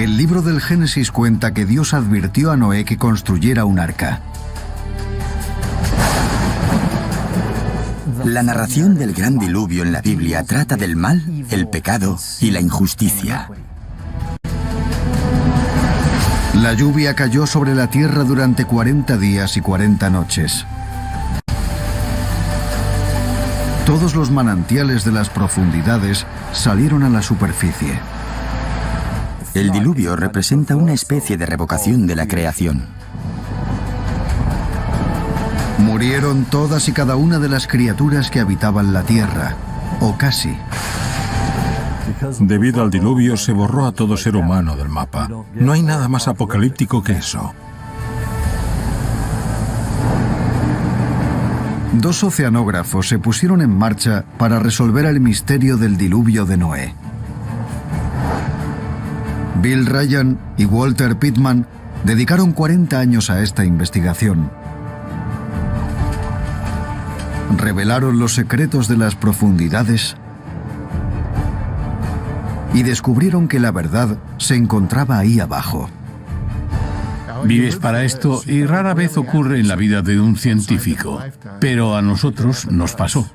El libro del Génesis cuenta que Dios advirtió a Noé que construyera un arca. La narración del gran diluvio en la Biblia trata del mal, el pecado y la injusticia. La lluvia cayó sobre la tierra durante 40 días y 40 noches. Todos los manantiales de las profundidades salieron a la superficie. El diluvio representa una especie de revocación de la creación. Murieron todas y cada una de las criaturas que habitaban la tierra, o casi. Debido al diluvio se borró a todo ser humano del mapa. No hay nada más apocalíptico que eso. Dos oceanógrafos se pusieron en marcha para resolver el misterio del diluvio de Noé. Bill Ryan y Walter Pittman dedicaron 40 años a esta investigación. Revelaron los secretos de las profundidades y descubrieron que la verdad se encontraba ahí abajo. Vives para esto y rara vez ocurre en la vida de un científico, pero a nosotros nos pasó.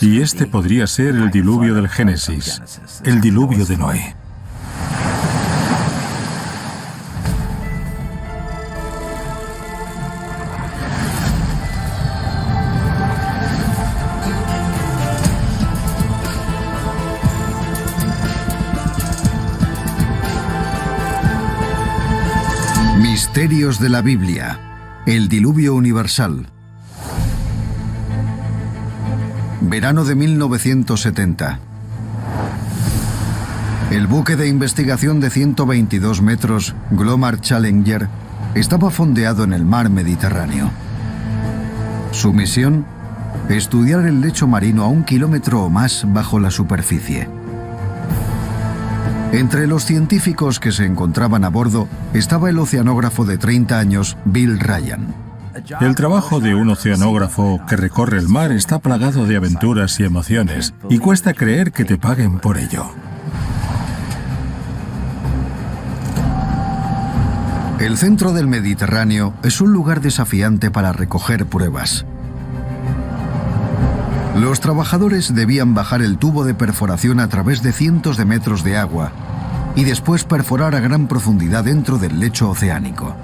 Y este podría ser el diluvio del Génesis, el diluvio de Noé. Misterios de la Biblia. El diluvio universal. Verano de 1970. El buque de investigación de 122 metros, Glomar Challenger, estaba fondeado en el mar Mediterráneo. Su misión: estudiar el lecho marino a 1 kilómetro o más bajo la superficie. Entre los científicos que se encontraban a bordo estaba el oceanógrafo de 30 años, Bill Ryan. El trabajo de un oceanógrafo que recorre el mar está plagado de aventuras y emociones, y cuesta creer que te paguen por ello. El centro del Mediterráneo es un lugar desafiante para recoger pruebas. Los trabajadores debían bajar el tubo de perforación a través de cientos de metros de agua y después perforar a gran profundidad dentro del lecho oceánico.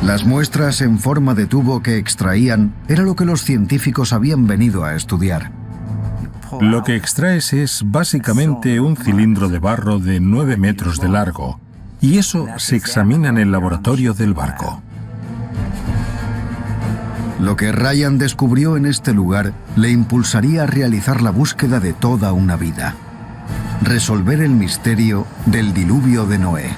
Las muestras en forma de tubo que extraían era lo que los científicos habían venido a estudiar. Lo que extraes es básicamente un cilindro de barro de 9 metros de largo, y eso se examina en el laboratorio del barco. Lo que Ryan descubrió en este lugar le impulsaría a realizar la búsqueda de toda una vida: resolver el misterio del diluvio de Noé.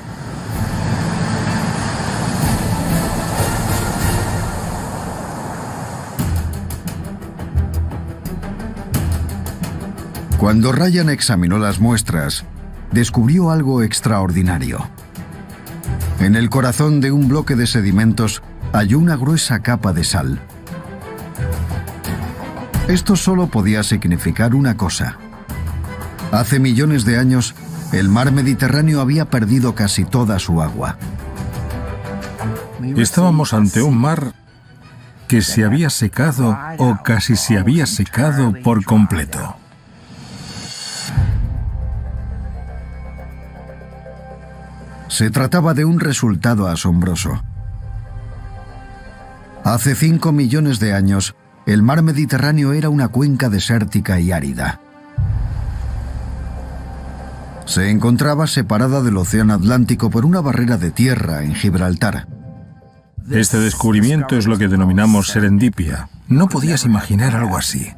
Cuando Ryan examinó las muestras, descubrió algo extraordinario. En el corazón de un bloque de sedimentos halló una gruesa capa de sal. Esto solo podía significar una cosa. Hace millones de años, el mar Mediterráneo había perdido casi toda su agua. Estábamos ante un mar que se había secado o casi se había secado por completo. Se trataba de un resultado asombroso. Hace 5 millones de años, el mar Mediterráneo era una cuenca desértica y árida. Se encontraba separada del océano Atlántico por una barrera de tierra en Gibraltar. Este descubrimiento es lo que denominamos serendipia. No podías imaginar algo así.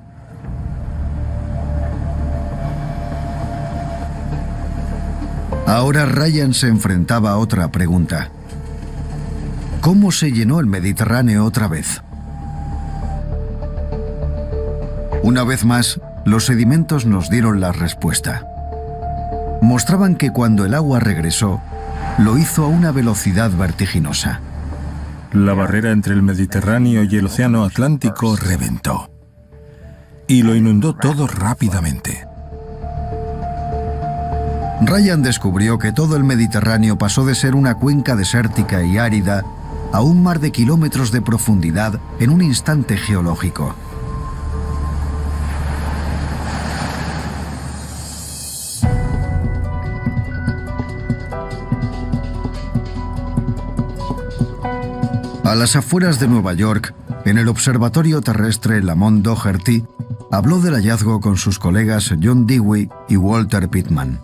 Ahora Ryan se enfrentaba a otra pregunta. ¿Cómo se llenó el Mediterráneo otra vez? Una vez más, los sedimentos nos dieron la respuesta. Mostraban que cuando el agua regresó, lo hizo a una velocidad vertiginosa. La barrera entre el Mediterráneo y el Océano Atlántico reventó y lo inundó todo rápidamente. Ryan descubrió que todo el Mediterráneo pasó de ser una cuenca desértica y árida a un mar de kilómetros de profundidad en un instante geológico. A las afueras de Nueva York, en el observatorio terrestre Lamont Doherty, habló del hallazgo con sus colegas John Dewey y Walter Pitman.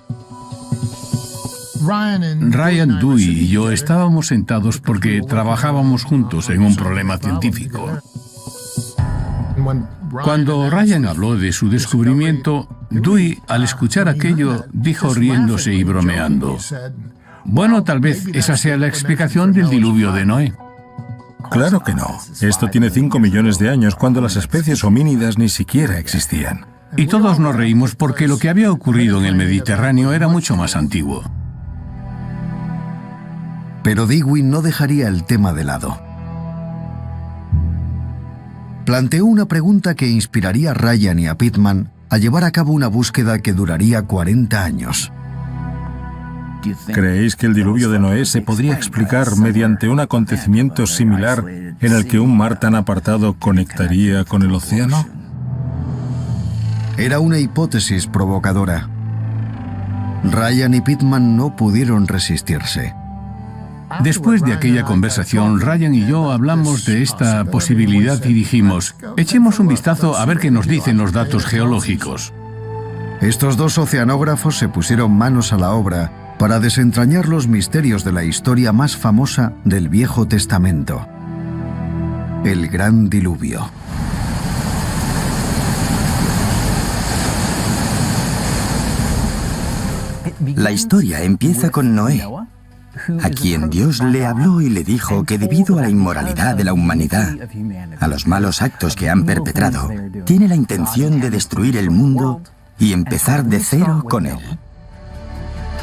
Ryan, Dewey y yo estábamos sentados porque trabajábamos juntos en un problema científico. Cuando Ryan habló de su descubrimiento, Dewey, al escuchar aquello, dijo riéndose y bromeando: bueno, tal vez esa sea la explicación del diluvio de Noé. Claro que no. Esto tiene 5 millones de años, cuando las especies homínidas ni siquiera existían. Y todos nos reímos porque lo que había ocurrido en el Mediterráneo era mucho más antiguo. Pero Dewey no dejaría el tema de lado. Planteó una pregunta que inspiraría a Ryan y a Pitman a llevar a cabo una búsqueda que duraría 40 años. ¿Creéis que el diluvio de Noé se podría explicar mediante un acontecimiento similar en el que un mar tan apartado conectaría con el océano? Era una hipótesis provocadora. Ryan y Pitman no pudieron resistirse. Después de aquella conversación, Ryan y yo hablamos de esta posibilidad y dijimos: echemos un vistazo a ver qué nos dicen los datos geológicos. Estos dos oceanógrafos se pusieron manos a la obra para desentrañar los misterios de la historia más famosa del Viejo Testamento: el Gran Diluvio. La historia empieza con Noé, a quien Dios le habló y le dijo que debido a la inmoralidad de la humanidad, a los malos actos que han perpetrado, tiene la intención de destruir el mundo y empezar de cero con él.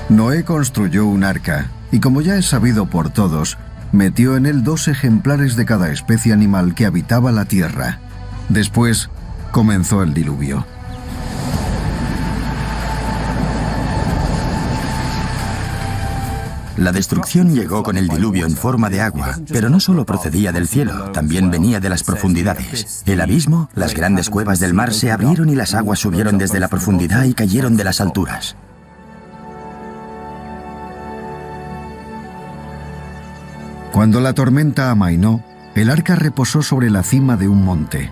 Noé construyó un arca y, como ya es sabido por todos, metió en él 2 ejemplares de cada especie animal que habitaba la tierra. Después comenzó el diluvio. La destrucción llegó con el diluvio en forma de agua, pero no solo procedía del cielo, también venía de las profundidades. El abismo, las grandes cuevas del mar se abrieron y las aguas subieron desde la profundidad y cayeron de las alturas. Cuando la tormenta amainó, el arca reposó sobre la cima de un monte.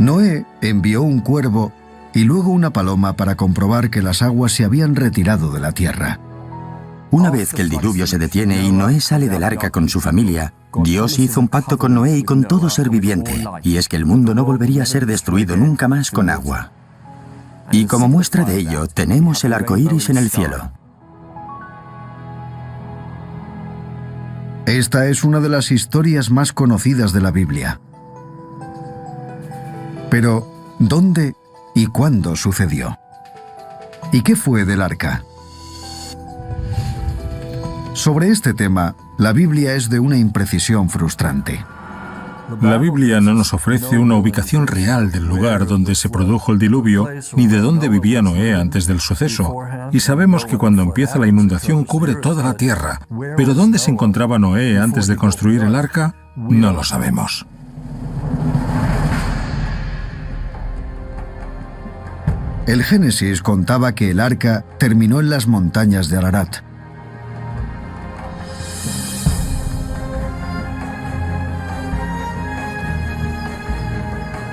Noé envió un cuervo y luego una paloma para comprobar que las aguas se habían retirado de la tierra. Una vez que el diluvio se detiene y Noé sale del arca con su familia, Dios hizo un pacto con Noé y con todo ser viviente, y es que el mundo no volvería a ser destruido nunca más con agua. Y como muestra de ello, tenemos el arco iris en el cielo. Esta es una de las historias más conocidas de la Biblia. Pero, ¿dónde y cuándo sucedió? ¿Y qué fue del arca? Sobre este tema, la Biblia es de una imprecisión frustrante. La Biblia no nos ofrece una ubicación real del lugar donde se produjo el diluvio, ni de dónde vivía Noé antes del suceso. Y sabemos que cuando empieza la inundación cubre toda la tierra. Pero ¿dónde se encontraba Noé antes de construir el arca? No lo sabemos. El Génesis contaba que el arca terminó en las montañas de Ararat.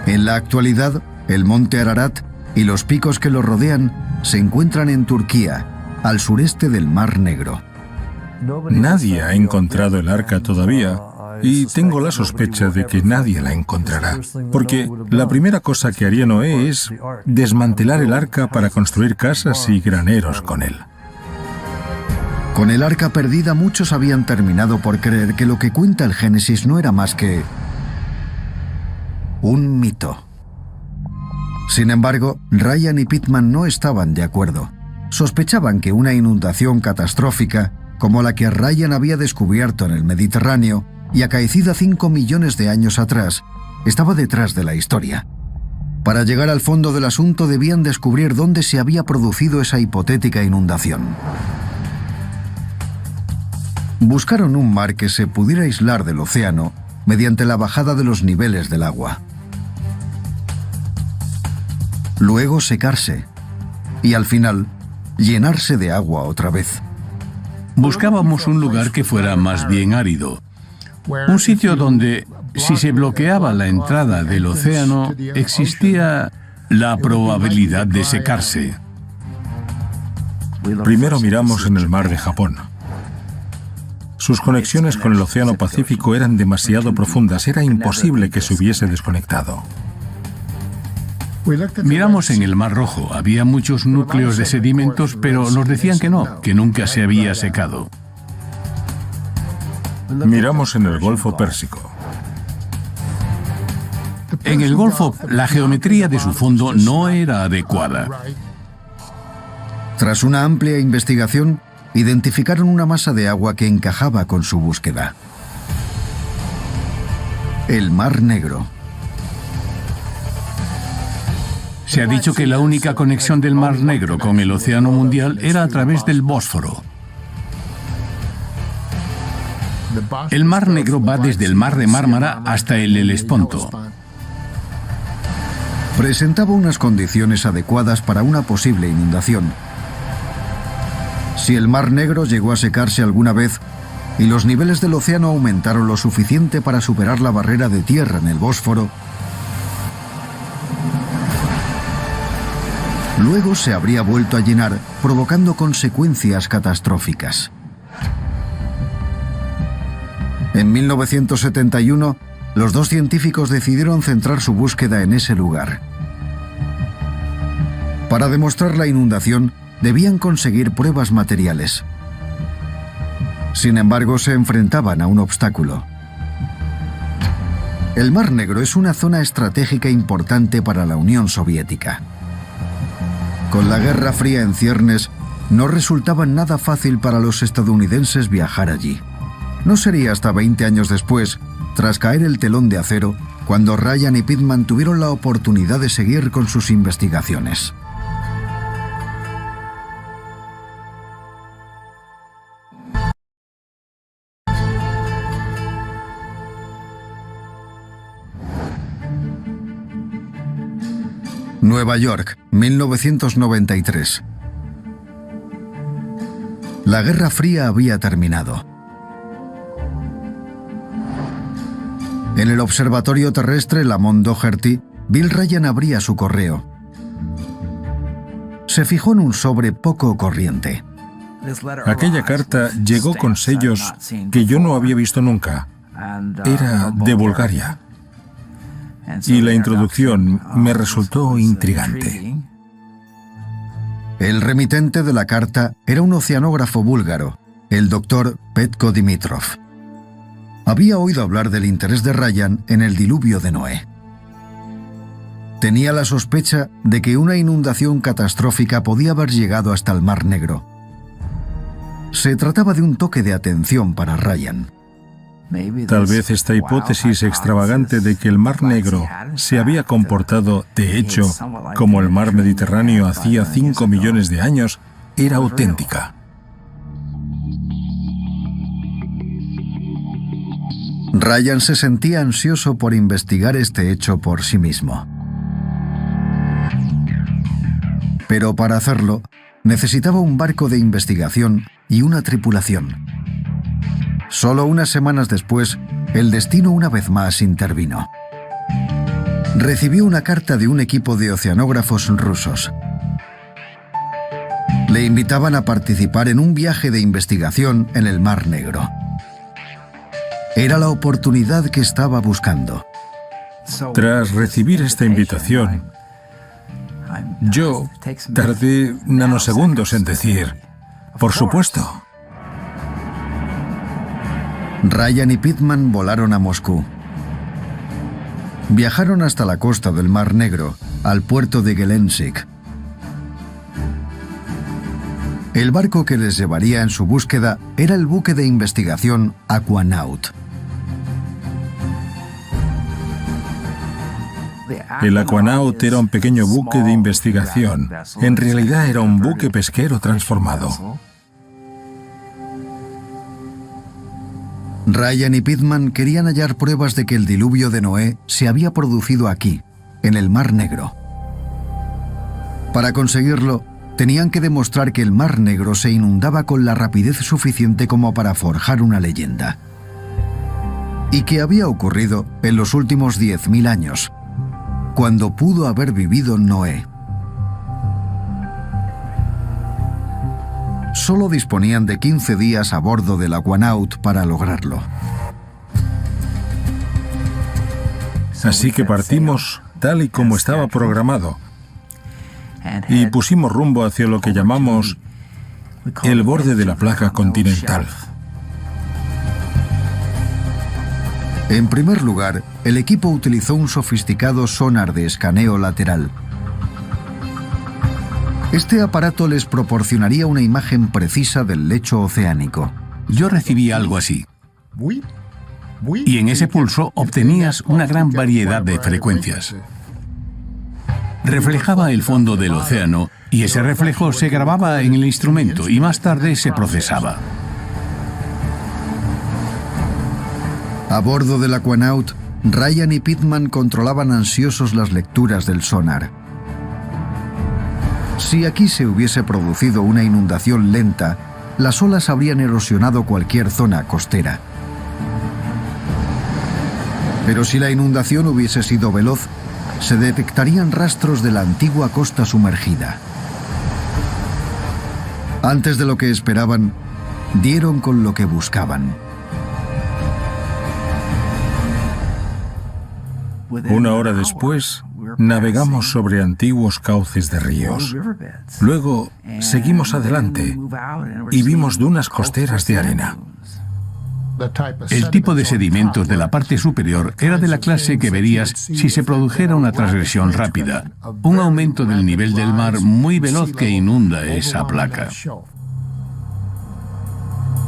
En la actualidad, el monte Ararat y los picos que lo rodean se encuentran en Turquía, al sureste del Mar Negro. Nadie ha encontrado el arca todavía, y tengo la sospecha de que nadie la encontrará, porque la primera cosa que haría Noé es desmantelar el arca para construir casas y graneros con él. Con el arca perdida, muchos habían terminado por creer que lo que cuenta el Génesis no era más que un mito. Sin embargo, Ryan y Pitman no estaban de acuerdo. Sospechaban que una inundación catastrófica, como la que Ryan había descubierto en el Mediterráneo y acaecida 5 millones de años atrás, estaba detrás de la historia. Para llegar al fondo del asunto debían descubrir dónde se había producido esa hipotética inundación. Buscaron un mar que se pudiera aislar del océano mediante la bajada de los niveles del agua. Luego secarse y al final llenarse de agua otra vez. Buscábamos un lugar que fuera más bien árido. Un sitio donde, si se bloqueaba la entrada del océano, existía la probabilidad de secarse. Primero miramos en el mar de Japón. Sus conexiones con el Océano Pacífico eran demasiado profundas, era imposible que se hubiese desconectado. Miramos en el Mar Rojo, había muchos núcleos de sedimentos, pero nos decían que no, que nunca se había secado. Miramos en el Golfo Pérsico. En el Golfo, la geometría de su fondo no era adecuada. Tras una amplia investigación, identificaron una masa de agua que encajaba con su búsqueda. El Mar Negro. Se ha dicho que la única conexión del Mar Negro con el Océano Mundial era a través del Bósforo. El Mar Negro va desde el Mar de Mármara hasta el Helesponto. Presentaba unas condiciones adecuadas para una posible inundación. Si el Mar Negro llegó a secarse alguna vez y los niveles del océano aumentaron lo suficiente para superar la barrera de tierra en el Bósforo, luego se habría vuelto a llenar, provocando consecuencias catastróficas. En 1971, los dos científicos decidieron centrar su búsqueda en ese lugar. Para demostrar la inundación, debían conseguir pruebas materiales. Sin embargo, se enfrentaban a un obstáculo. El Mar Negro es una zona estratégica importante para la Unión Soviética. Con la Guerra Fría en ciernes, no resultaba nada fácil para los estadounidenses viajar allí. No sería hasta 20 años después, tras caer el telón de acero, cuando Ryan y Pittman tuvieron la oportunidad de seguir con sus investigaciones. Nueva York, 1993. La Guerra Fría había terminado. En el observatorio terrestre Lamont Doherty, Bill Ryan abría su correo. Se fijó en un sobre poco corriente. Aquella carta llegó con sellos que yo no había visto nunca. Era de Bulgaria. Y la introducción me resultó intrigante. El remitente de la carta era un oceanógrafo búlgaro, el doctor Petko Dimitrov. Había oído hablar del interés de Ryan en el diluvio de Noé. Tenía la sospecha de que una inundación catastrófica podía haber llegado hasta el Mar Negro. Se trataba de un toque de atención para Ryan. Tal vez esta hipótesis extravagante de que el Mar Negro se había comportado, de hecho, como el mar Mediterráneo hacía 5 millones de años, era auténtica. Ryan se sentía ansioso por investigar este hecho por sí mismo. Pero para hacerlo, necesitaba un barco de investigación y una tripulación. Solo unas semanas después, el destino una vez más intervino. Recibió una carta de un equipo de oceanógrafos rusos. Le invitaban a participar en un viaje de investigación en el Mar Negro. Era la oportunidad que estaba buscando. Tras recibir esta invitación, yo tardé nanosegundos en decir, por supuesto. Ryan y Pittman volaron a Moscú. Viajaron hasta la costa del Mar Negro, al puerto de Gelendzhik. El barco que les llevaría en su búsqueda era el buque de investigación Aquanaut. El Aquanaut era un pequeño buque de investigación. En realidad era un buque pesquero transformado. Ryan y Pittman querían hallar pruebas de que el diluvio de Noé se había producido aquí, en el Mar Negro. Para conseguirlo, tenían que demostrar que el Mar Negro se inundaba con la rapidez suficiente como para forjar una leyenda. Y que había ocurrido en los últimos 10.000 años, cuando pudo haber vivido Noé. Solo disponían de 15 días a bordo del Aquanaut para lograrlo. Así que partimos tal y como estaba programado y pusimos rumbo hacia lo que llamamos el borde de la placa continental. En primer lugar, el equipo utilizó un sofisticado sonar de escaneo lateral. Este aparato les proporcionaría una imagen precisa del lecho oceánico. Yo recibí algo así. Y en ese pulso obtenías una gran variedad de frecuencias. Reflejaba el fondo del océano y ese reflejo se grababa en el instrumento y más tarde se procesaba. A bordo del Aquanaut, Ryan y Pittman controlaban ansiosos las lecturas del sonar. Si aquí se hubiese producido una inundación lenta, las olas habrían erosionado cualquier zona costera. Pero si la inundación hubiese sido veloz, se detectarían rastros de la antigua costa sumergida. Antes de lo que esperaban, dieron con lo que buscaban. Una hora después, navegamos sobre antiguos cauces de ríos. Luego, seguimos adelante y vimos dunas costeras de arena. El tipo de sedimentos de la parte superior era de la clase que verías si se produjera una transgresión rápida, un aumento del nivel del mar muy veloz que inunda esa placa.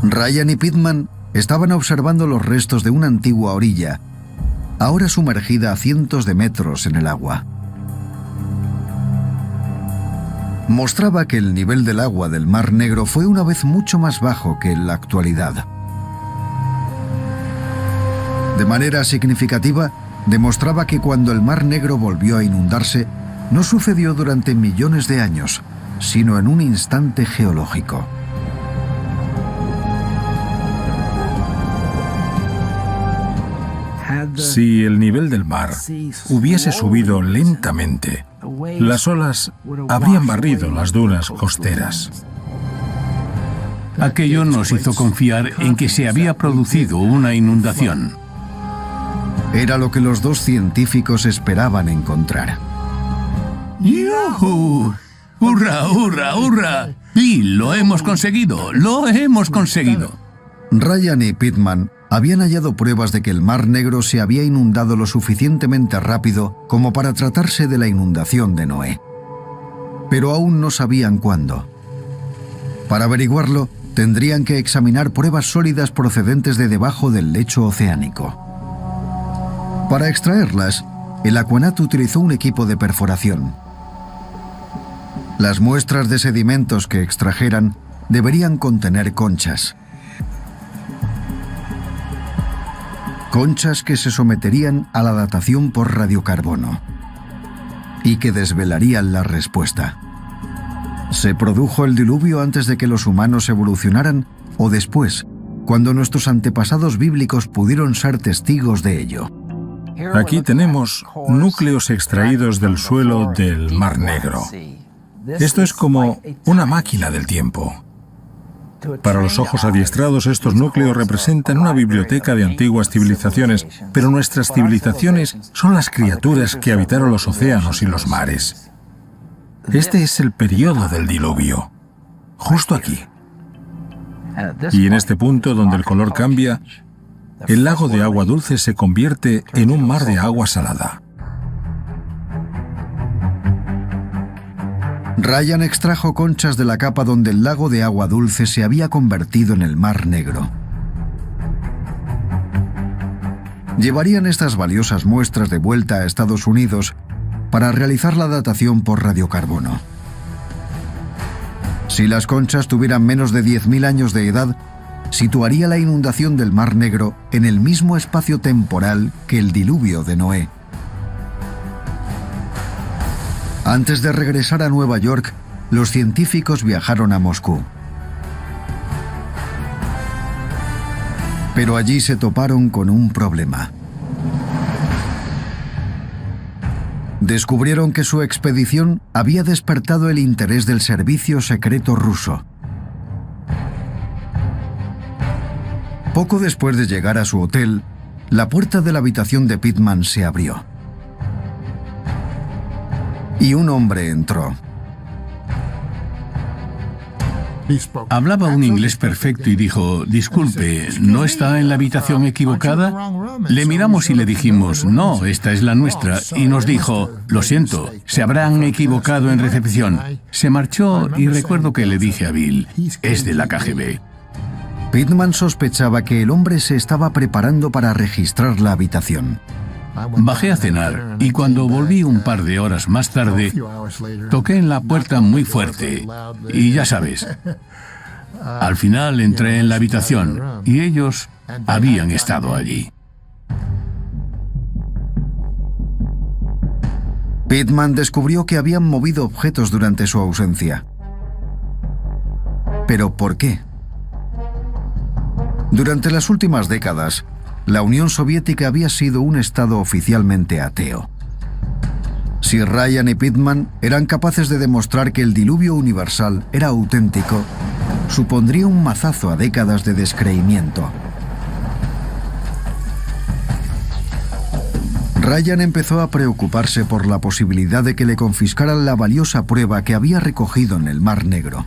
Ryan y Pittman estaban observando los restos de una antigua orilla, ahora sumergida a cientos de metros en el agua. Mostraba que el nivel del agua del Mar Negro fue una vez mucho más bajo que en la actualidad. De manera significativa, demostraba que cuando el Mar Negro volvió a inundarse, no sucedió durante millones de años, sino en un instante geológico. Si el nivel del mar hubiese subido lentamente, las olas habrían barrido las dunas costeras. Aquello nos hizo confiar en que se había producido una inundación. Era lo que los dos científicos esperaban encontrar. ¡Yuhu! ¡Hurra, hurra, hurra! ¡Y lo hemos conseguido! ¡Lo hemos conseguido! Ryan y Pittman habían hallado pruebas de que el Mar Negro se había inundado lo suficientemente rápido como para tratarse de la inundación de Noé. Pero aún no sabían cuándo. Para averiguarlo, tendrían que examinar pruebas sólidas procedentes de debajo del lecho oceánico. Para extraerlas, el Aquanaut utilizó un equipo de perforación. Las muestras de sedimentos que extrajeran deberían contener conchas. Conchas que se someterían a la datación por radiocarbono y que desvelarían la respuesta. ¿Se produjo el diluvio antes de que los humanos evolucionaran o después, cuando nuestros antepasados bíblicos pudieron ser testigos de ello? Aquí tenemos núcleos extraídos del suelo del Mar Negro. Esto es como una máquina del tiempo. Para los ojos adiestrados, estos núcleos representan una biblioteca de antiguas civilizaciones, pero nuestras civilizaciones son las criaturas que habitaron los océanos y los mares. Este es el periodo del diluvio, justo aquí. Y en este punto donde el color cambia, el lago de agua dulce se convierte en un mar de agua salada. Ryan extrajo conchas de la capa donde el lago de agua dulce se había convertido en el Mar Negro. Llevarían estas valiosas muestras de vuelta a Estados Unidos para realizar la datación por radiocarbono. Si las conchas tuvieran menos de 10.000 años de edad, situaría la inundación del Mar Negro en el mismo espacio temporal que el diluvio de Noé. Antes de regresar a Nueva York, los científicos viajaron a Moscú. Pero allí se toparon con un problema. Descubrieron que su expedición había despertado el interés del servicio secreto ruso. Poco después de llegar a su hotel, la puerta de la habitación de Pittman se abrió. Y un hombre entró. Hablaba un inglés perfecto y dijo, disculpe, ¿no está en la habitación equivocada? Le miramos y le dijimos, no, esta es la nuestra. Y nos dijo, lo siento, se habrán equivocado en recepción. Se marchó y recuerdo que le dije a Bill, es de la KGB. Pittman sospechaba que el hombre se estaba preparando para registrar la habitación. Bajé a cenar y cuando volví un par de horas más tarde, toqué en la puerta muy fuerte y ya sabes, al final entré en la habitación y ellos habían estado allí. Pittman descubrió que habían movido objetos durante su ausencia. ¿Pero por qué? Durante las últimas décadas, la Unión Soviética había sido un estado oficialmente ateo. Si Ryan y Pittman eran capaces de demostrar que el diluvio universal era auténtico, supondría un mazazo a décadas de descreimiento. Ryan empezó a preocuparse por la posibilidad de que le confiscaran la valiosa prueba que había recogido en el Mar Negro.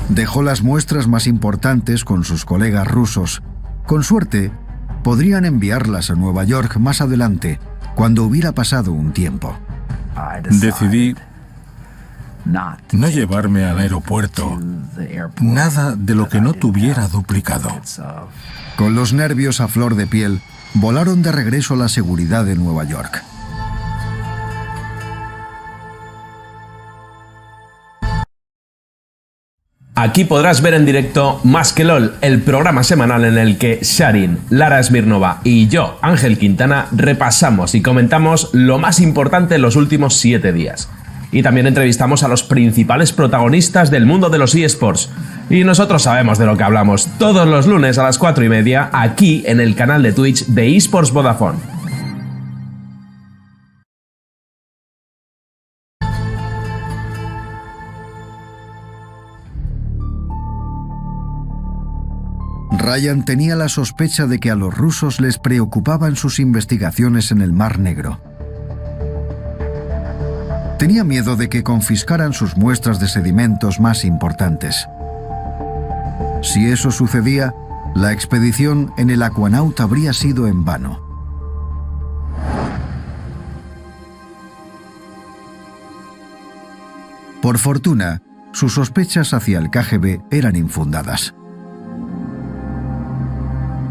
Dejó las muestras más importantes con sus colegas rusos. Con suerte, podrían enviarlas a Nueva York más adelante, cuando hubiera pasado un tiempo. Decidí no llevarme al aeropuerto nada de lo que no tuviera duplicado. Con los nervios a flor de piel, volaron de regreso a la seguridad de Nueva York. Aquí podrás ver en directo Más que LOL, el programa semanal en el que Sharin, Lara Smirnova y yo, Ángel Quintana, repasamos y comentamos lo más importante en los últimos 7 días. Y también entrevistamos a los principales protagonistas del mundo de los eSports. Y nosotros sabemos de lo que hablamos todos los lunes a las 4:30 aquí en el canal de Twitch de eSports Vodafone. Ryan tenía la sospecha de que a los rusos les preocupaban sus investigaciones en el Mar Negro. Tenía miedo de que confiscaran sus muestras de sedimentos más importantes. Si eso sucedía, la expedición en el Aquanaut habría sido en vano. Por fortuna, sus sospechas hacia el KGB eran infundadas.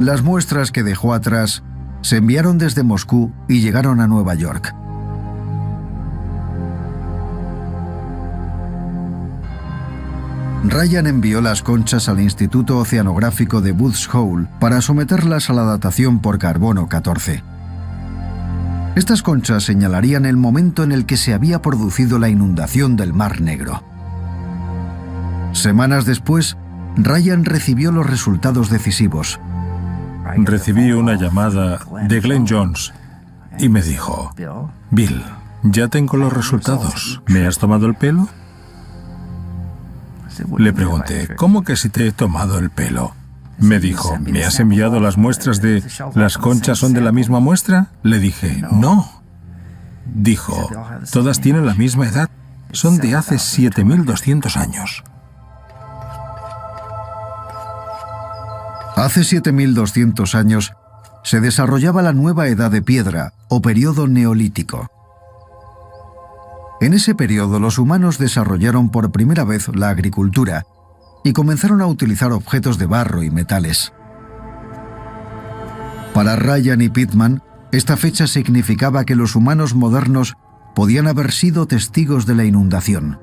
Las muestras que dejó atrás se enviaron desde Moscú y llegaron a Nueva York. Ryan envió las conchas al Instituto Oceanográfico de Woods Hole para someterlas a la datación por carbono 14. Estas conchas señalarían el momento en el que se había producido la inundación del Mar Negro. Semanas después, Ryan recibió los resultados decisivos. Recibí una llamada de Glenn Jones y me dijo, Bill, ya tengo los resultados. ¿Me has tomado el pelo? Le pregunté, ¿cómo que si te he tomado el pelo? Me dijo, ¿me has enviado las muestras de las conchas son de la misma muestra? Le dije, no. Dijo, todas tienen la misma edad. Son de hace 7.200 años. Hace 7.200 años se desarrollaba la nueva edad de piedra o periodo neolítico. En ese periodo los humanos desarrollaron por primera vez la agricultura y comenzaron a utilizar objetos de barro y metales. Para Ryan y Pittman, Esta fecha significaba que los humanos modernos podían haber sido testigos de la inundación.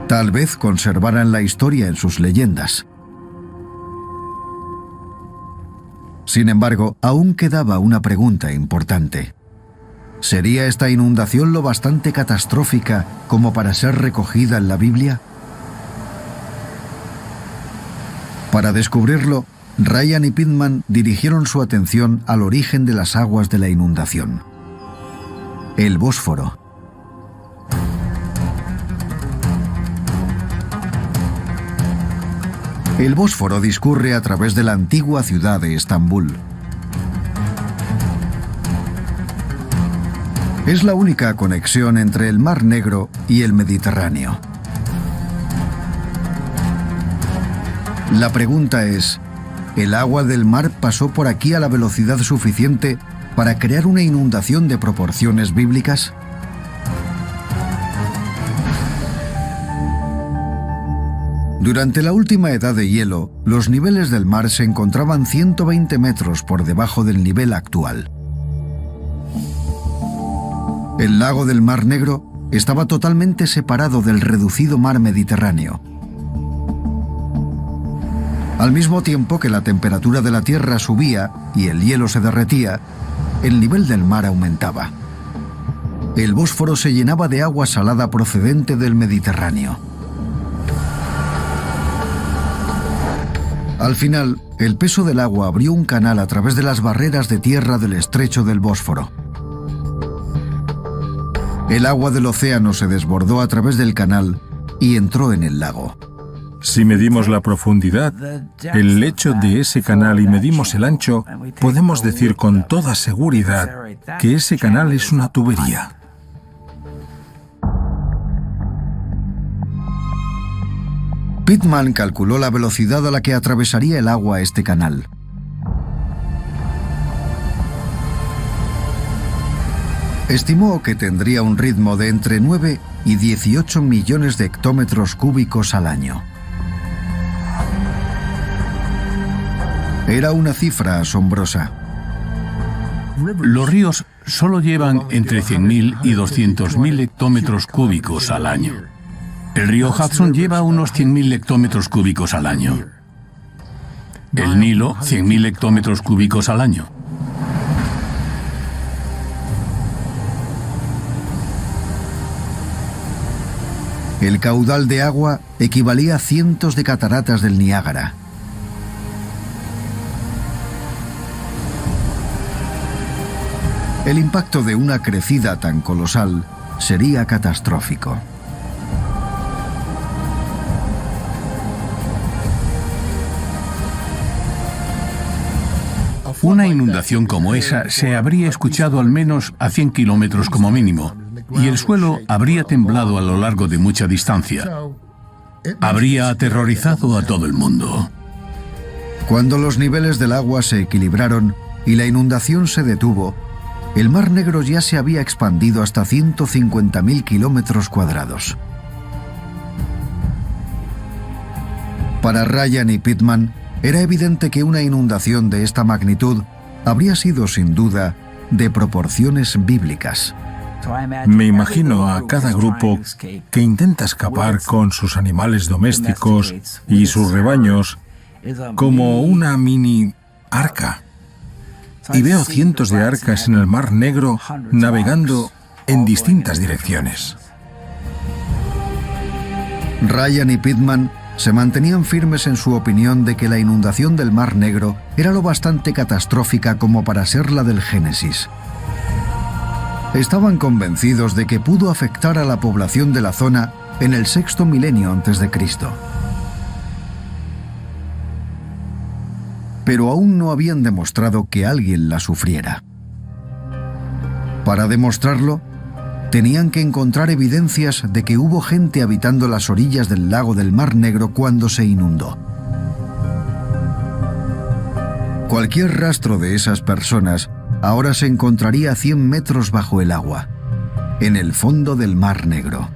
Tal vez conservaran la historia en sus leyendas. Sin embargo, aún quedaba una pregunta importante. ¿Sería esta inundación lo bastante catastrófica como para ser recogida en la Biblia? Para descubrirlo, Ryan y Pittman dirigieron su atención al origen de las aguas de la inundación: el Bósforo. El Bósforo discurre a través de la antigua ciudad de Estambul. Es la única conexión entre el Mar Negro y el Mediterráneo. La pregunta es, ¿el agua del mar pasó por aquí a la velocidad suficiente para crear una inundación de proporciones bíblicas? Durante la última edad de hielo, los niveles del mar se encontraban 120 metros por debajo del nivel actual. El lago del Mar Negro estaba totalmente separado del reducido mar Mediterráneo. Al mismo tiempo que la temperatura de la tierra subía y el hielo se derretía, el nivel del mar aumentaba. El Bósforo se llenaba de agua salada procedente del Mediterráneo. Al final, el peso del agua abrió un canal a través de las barreras de tierra del estrecho del Bósforo. El agua del océano se desbordó a través del canal y entró en el lago. Si medimos la profundidad, el lecho de ese canal y medimos el ancho, podemos decir con toda seguridad que ese canal es una tubería. Pittman calculó la velocidad a la que atravesaría el agua este canal. Estimó que tendría un ritmo de entre 9 y 18 millones de hectómetros cúbicos al año. Era una cifra asombrosa. Los ríos solo llevan entre 100.000 y 200.000 hectómetros cúbicos al año. El río Hudson lleva unos 100.000 hectómetros cúbicos al año. El Nilo, 100.000 hectómetros cúbicos al año. El caudal de agua equivalía a cientos de cataratas del Niágara. El impacto de una crecida tan colosal sería catastrófico. Una inundación como esa se habría escuchado al menos a 100 kilómetros como mínimo, y el suelo habría temblado a lo largo de mucha distancia. Habría aterrorizado a todo el mundo. Cuando los niveles del agua se equilibraron y la inundación se detuvo, el Mar Negro ya se había expandido hasta 150.000 kilómetros cuadrados. Para Ryan y Pittman, era evidente que una inundación de esta magnitud habría sido, sin duda, de proporciones bíblicas. Me imagino a cada grupo que intenta escapar con sus animales domésticos y sus rebaños como una mini arca. Y veo cientos de arcas en el Mar Negro navegando en distintas direcciones. Ryan y Pittman se mantenían firmes en su opinión de que la inundación del Mar Negro era lo bastante catastrófica como para ser la del Génesis. Estaban convencidos de que pudo afectar a la población de la zona en el sexto milenio antes de Cristo. Pero aún no habían demostrado que alguien la sufriera. Para demostrarlo, tenían que encontrar evidencias de que hubo gente habitando las orillas del lago del Mar Negro cuando se inundó. Cualquier rastro de esas personas ahora se encontraría a 100 metros bajo el agua, en el fondo del Mar Negro.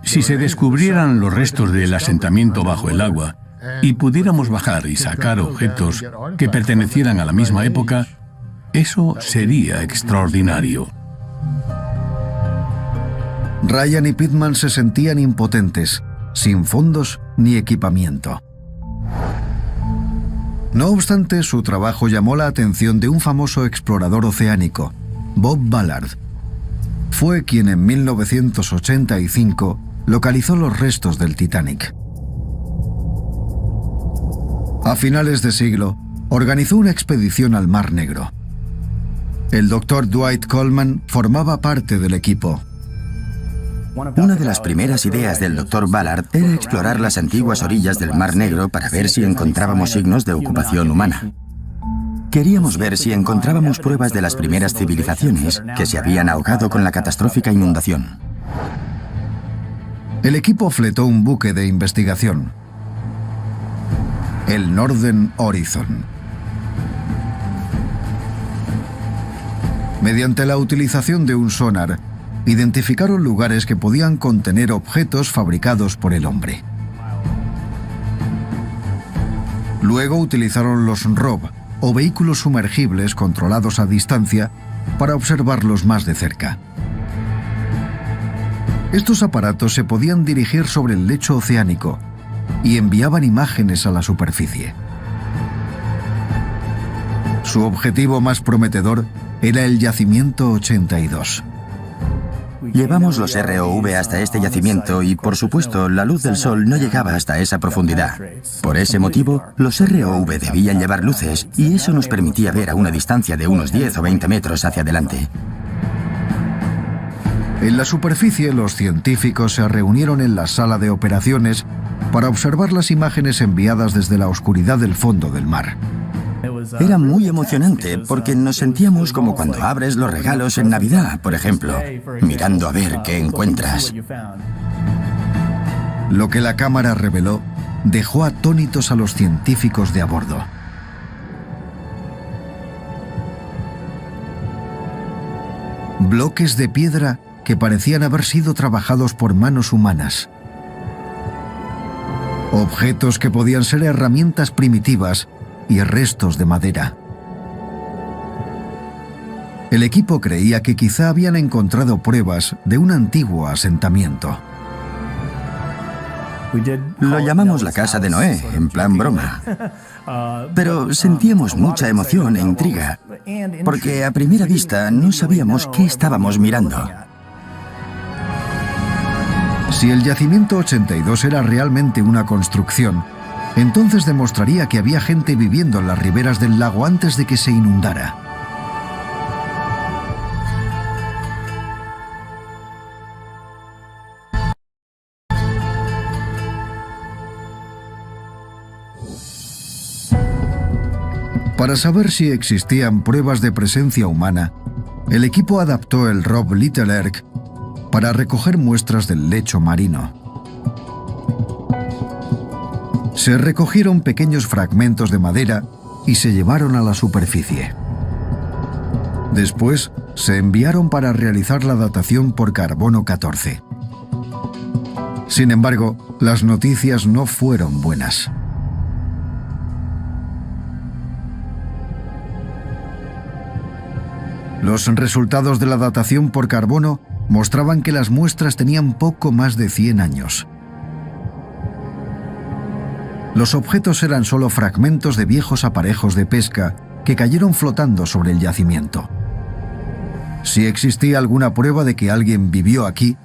Si se descubrieran los restos del asentamiento bajo el agua, y pudiéramos bajar y sacar objetos que pertenecieran a la misma época, eso sería extraordinario. Ryan y Pittman se sentían impotentes, sin fondos ni equipamiento. No obstante, su trabajo llamó la atención de un famoso explorador oceánico, Bob Ballard. Fue quien en 1985 localizó los restos del Titanic. A finales de siglo, organizó una expedición al Mar Negro. El Dr. Dwight Coleman formaba parte del equipo. Una de las primeras ideas del Dr. Ballard era explorar las antiguas orillas del Mar Negro para ver si encontrábamos signos de ocupación humana. Queríamos ver si encontrábamos pruebas de las primeras civilizaciones que se habían ahogado con la catastrófica inundación. El equipo fletó un buque de investigación, el Northern Horizon. Mediante la utilización de un sonar, identificaron lugares que podían contener objetos fabricados por el hombre. Luego utilizaron los ROV, o vehículos sumergibles controlados a distancia, para observarlos más de cerca. Estos aparatos se podían dirigir sobre el lecho oceánico y enviaban imágenes a la superficie. Su objetivo más prometedor era el yacimiento 82. Llevamos los ROV hasta este yacimiento y, por supuesto, la luz del sol no llegaba hasta esa profundidad. Por ese motivo, los ROV debían llevar luces y eso nos permitía ver a una distancia de unos 10 o 20 metros hacia adelante. En la superficie, los científicos se reunieron en la sala de operaciones para observar las imágenes enviadas desde la oscuridad del fondo del mar. Era muy emocionante porque nos sentíamos como cuando abres los regalos en Navidad, por ejemplo, mirando a ver qué encuentras. Lo que la cámara reveló dejó atónitos a los científicos de a bordo. Bloques de piedra que parecían haber sido trabajados por manos humanas. Objetos que podían ser herramientas primitivas y restos de madera. El equipo creía que quizá habían encontrado pruebas de un antiguo asentamiento. Lo llamamos la casa de Noé, en plan broma. Pero sentíamos mucha emoción e intriga, porque a primera vista no sabíamos qué estábamos mirando. Si el yacimiento 82 era realmente una construcción, entonces demostraría que había gente viviendo en las riberas del lago antes de que se inundara. Para saber si existían pruebas de presencia humana, el equipo adaptó el ROV Little Erg para recoger muestras del lecho marino. Se recogieron pequeños fragmentos de madera y se llevaron a la superficie. Después, se enviaron para realizar la datación por carbono 14. Sin embargo, las noticias no fueron buenas. Los resultados de la datación por carbono mostraban que las muestras tenían poco más de 100 años. Los objetos eran solo fragmentos de viejos aparejos de pesca que cayeron flotando sobre el yacimiento. Si existía alguna prueba de que alguien vivió aquí,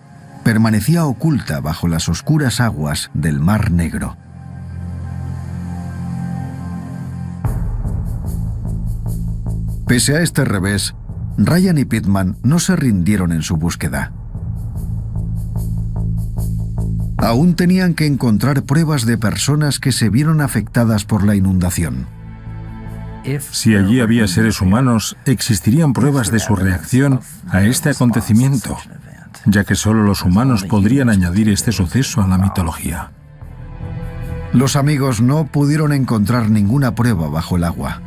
permanecía oculta bajo las oscuras aguas del Mar Negro. Pese a este revés, Ryan y Pittman no se rindieron en su búsqueda. Aún tenían que encontrar pruebas de personas que se vieron afectadas por la inundación. Si allí había seres humanos, existirían pruebas de su reacción a este acontecimiento, ya que solo los humanos podrían añadir este suceso a la mitología. Los amigos no pudieron encontrar ninguna prueba bajo el agua.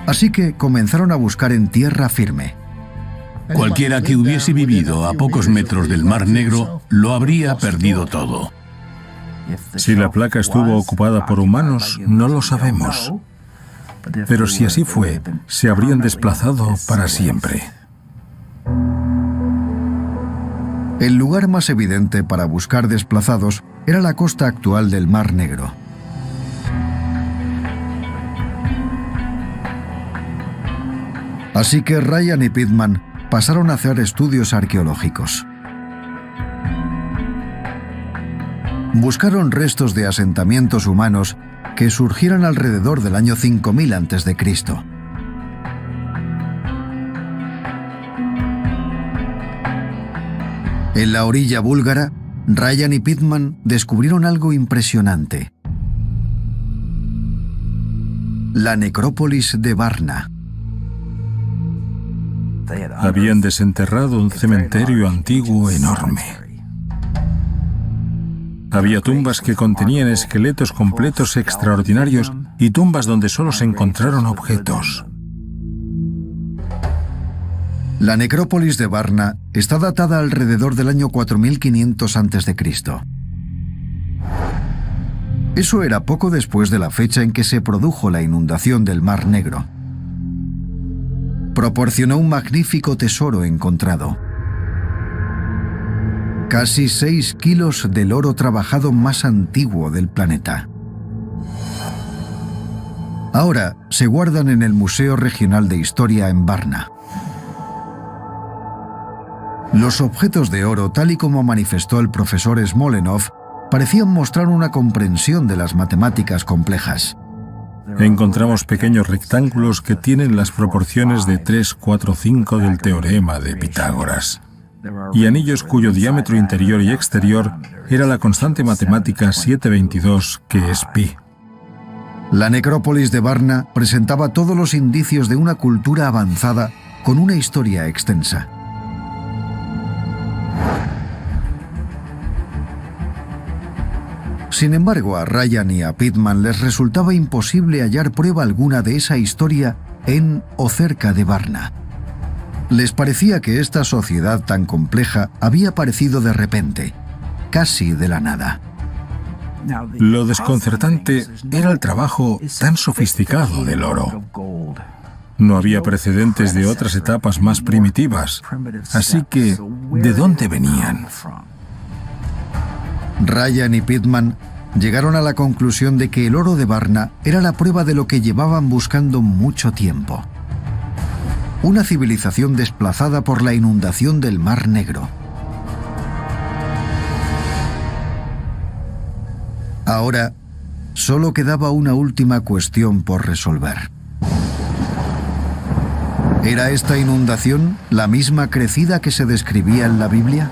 Así que comenzaron a buscar en tierra firme. Cualquiera que hubiese vivido a pocos metros del Mar Negro lo habría perdido todo. Si la placa estuvo ocupada por humanos, no lo sabemos. Pero si así fue, se habrían desplazado para siempre. El lugar más evidente para buscar desplazados era la costa actual del Mar Negro. Así que Ryan y Pittman pasaron a hacer estudios arqueológicos. Buscaron restos de asentamientos humanos que surgieran alrededor del año 5000 a.C. En la orilla búlgara, Ryan y Pittman descubrieron algo impresionante: la necrópolis de Varna. Habían desenterrado un cementerio antiguo enorme. Había tumbas que contenían esqueletos completos extraordinarios y tumbas donde solo se encontraron objetos. La necrópolis de Varna está datada alrededor del año 4500 a.C. Eso era poco después de la fecha en que se produjo la inundación del Mar Negro. Proporcionó un magnífico tesoro encontrado: casi 6 kilos del oro trabajado más antiguo del planeta. Ahora se guardan en el Museo Regional de Historia en Varna. Los objetos de oro, tal y como manifestó el profesor Smolenov, parecían mostrar una comprensión de las matemáticas complejas. Encontramos pequeños rectángulos que tienen las proporciones de 3, 4, 5 del teorema de Pitágoras, y anillos cuyo diámetro interior y exterior era la constante matemática 722, que es pi. La necrópolis de Varna presentaba todos los indicios de una cultura avanzada con una historia extensa. Sin embargo, a Ryan y a Pittman les resultaba imposible hallar prueba alguna de esa historia en o cerca de Varna. Les parecía que esta sociedad tan compleja había aparecido de repente, casi de la nada. Lo desconcertante era el trabajo tan sofisticado del oro. No había precedentes de otras etapas más primitivas, así que, ¿de dónde venían? Ryan y Pittman llegaron a la conclusión de que el oro de Varna era la prueba de lo que llevaban buscando mucho tiempo: una civilización desplazada por la inundación del Mar Negro. Ahora, solo quedaba una última cuestión por resolver. ¿Era esta inundación la misma crecida que se describía en la Biblia?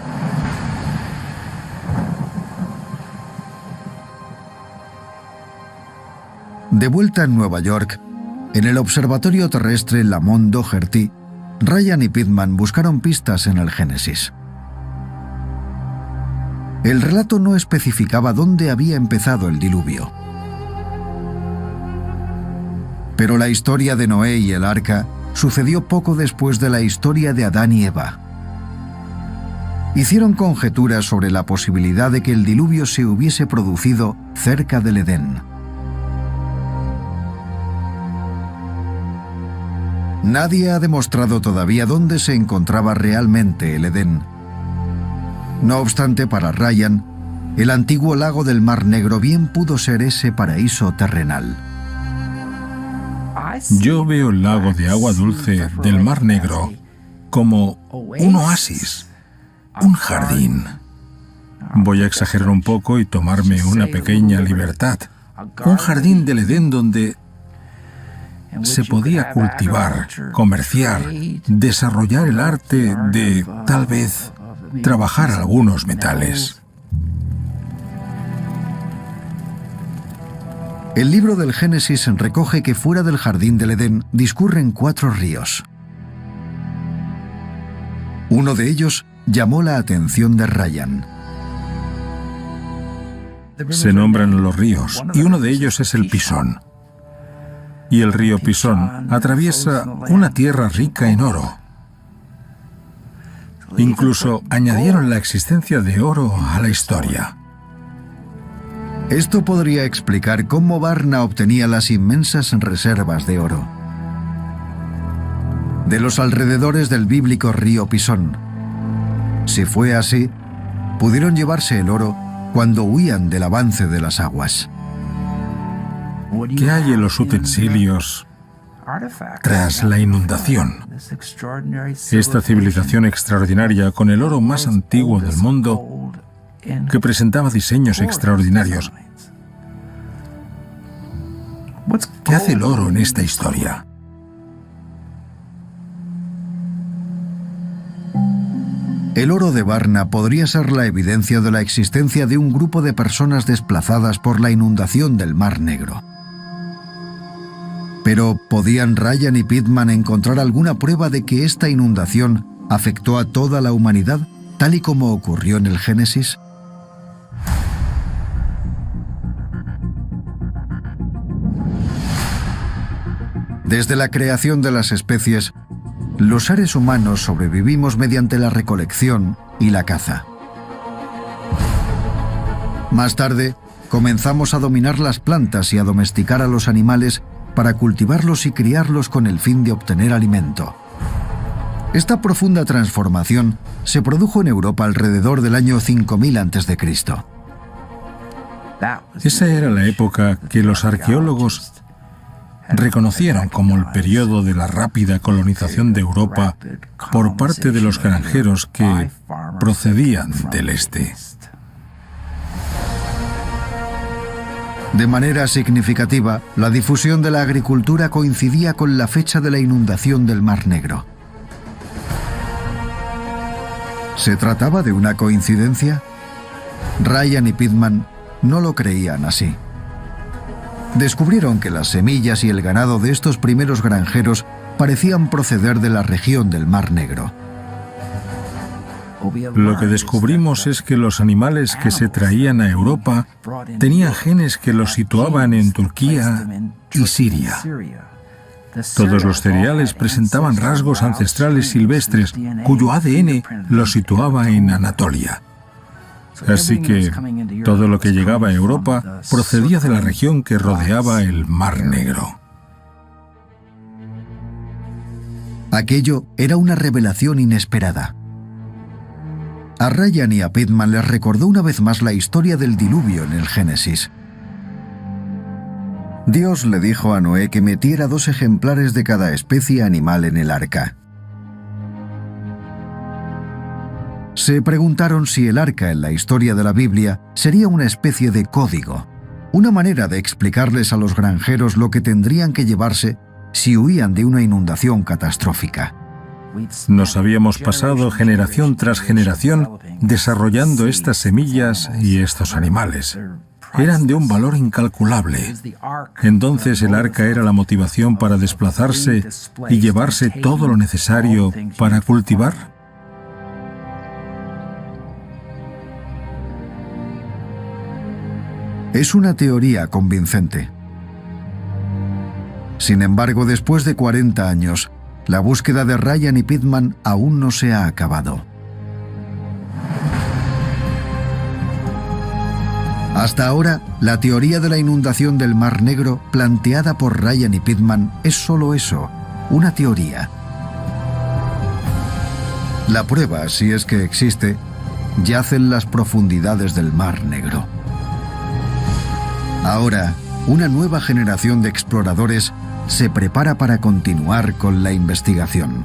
De vuelta en Nueva York, en el observatorio terrestre Lamont Doherty, Ryan y Pittman buscaron pistas en el Génesis. El relato no especificaba dónde había empezado el diluvio. Pero la historia de Noé y el arca sucedió poco después de la historia de Adán y Eva. Hicieron conjeturas sobre la posibilidad de que el diluvio se hubiese producido cerca del Edén. Nadie ha demostrado todavía dónde se encontraba realmente el Edén. No obstante, para Ryan, el antiguo lago del Mar Negro bien pudo ser ese paraíso terrenal. Yo veo el lago de agua dulce del Mar Negro como un oasis, un jardín. Voy a exagerar un poco y tomarme una pequeña libertad. Un jardín del Edén donde se podía cultivar, comerciar, desarrollar el arte de, tal vez, trabajar algunos metales. El libro del Génesis recoge que fuera del jardín del Edén discurren 4 ríos. Uno de ellos llamó la atención de Ryan. Se nombran los ríos, y uno de ellos es el Pisón. Y el río Pisón atraviesa una tierra rica en oro. Incluso añadieron la existencia de oro a la historia. Esto podría explicar cómo Varna obtenía las inmensas reservas de oro. De los alrededores del bíblico río Pisón. Si fue así, pudieron llevarse el oro cuando huían del avance de las aguas. ¿Qué hay en los utensilios tras la inundación? Esta civilización extraordinaria con el oro más antiguo del mundo que presentaba diseños extraordinarios. ¿Qué hace el oro en esta historia? El oro de Varna podría ser la evidencia de la existencia de un grupo de personas desplazadas por la inundación del Mar Negro. Pero, ¿podían Ryan y Pitman encontrar alguna prueba de que esta inundación afectó a toda la humanidad, tal y como ocurrió en el Génesis? Desde la creación de las especies, los seres humanos sobrevivimos mediante la recolección y la caza. Más tarde, comenzamos a dominar las plantas y a domesticar a los animales para cultivarlos y criarlos con el fin de obtener alimento. Esta profunda transformación se produjo en Europa alrededor del año 5000 a.C. Esa era la época que los arqueólogos reconocieron como el periodo de la rápida colonización de Europa por parte de los granjeros que procedían del este. De manera significativa, la difusión de la agricultura coincidía con la fecha de la inundación del Mar Negro. ¿Se trataba de una coincidencia? Ryan y Pitman no lo creían así. Descubrieron que las semillas y el ganado de estos primeros granjeros parecían proceder de la región del Mar Negro. Lo que descubrimos es que los animales que se traían a Europa tenían genes que los situaban en Turquía y Siria. Todos los cereales presentaban rasgos ancestrales silvestres, cuyo ADN los situaba en Anatolia. Así que todo lo que llegaba a Europa procedía de la región que rodeaba el Mar Negro. Aquello era una revelación inesperada. A Ryan y a Pitman les recordó una vez más la historia del diluvio en el Génesis. Dios le dijo a Noé que metiera 2 ejemplares de cada especie animal en el arca. Se preguntaron si el arca en la historia de la Biblia sería una especie de código, una manera de explicarles a los granjeros lo que tendrían que llevarse si huían de una inundación catastrófica. Nos habíamos pasado generación tras generación desarrollando estas semillas y estos animales. Eran de un valor incalculable. Entonces el arca era la motivación para desplazarse y llevarse todo lo necesario para cultivar. Es una teoría convincente. Sin embargo, después de 40 años, la búsqueda de Ryan y Pitman aún no se ha acabado. Hasta ahora, la teoría de la inundación del Mar Negro planteada por Ryan y Pitman es solo eso, una teoría. La prueba, si es que existe, yace en las profundidades del Mar Negro. Ahora, una nueva generación de exploradores se prepara para continuar con la investigación.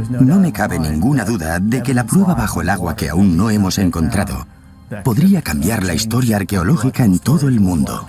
No me cabe ninguna duda de que la prueba bajo el agua que aún no hemos encontrado podría cambiar la historia arqueológica en todo el mundo.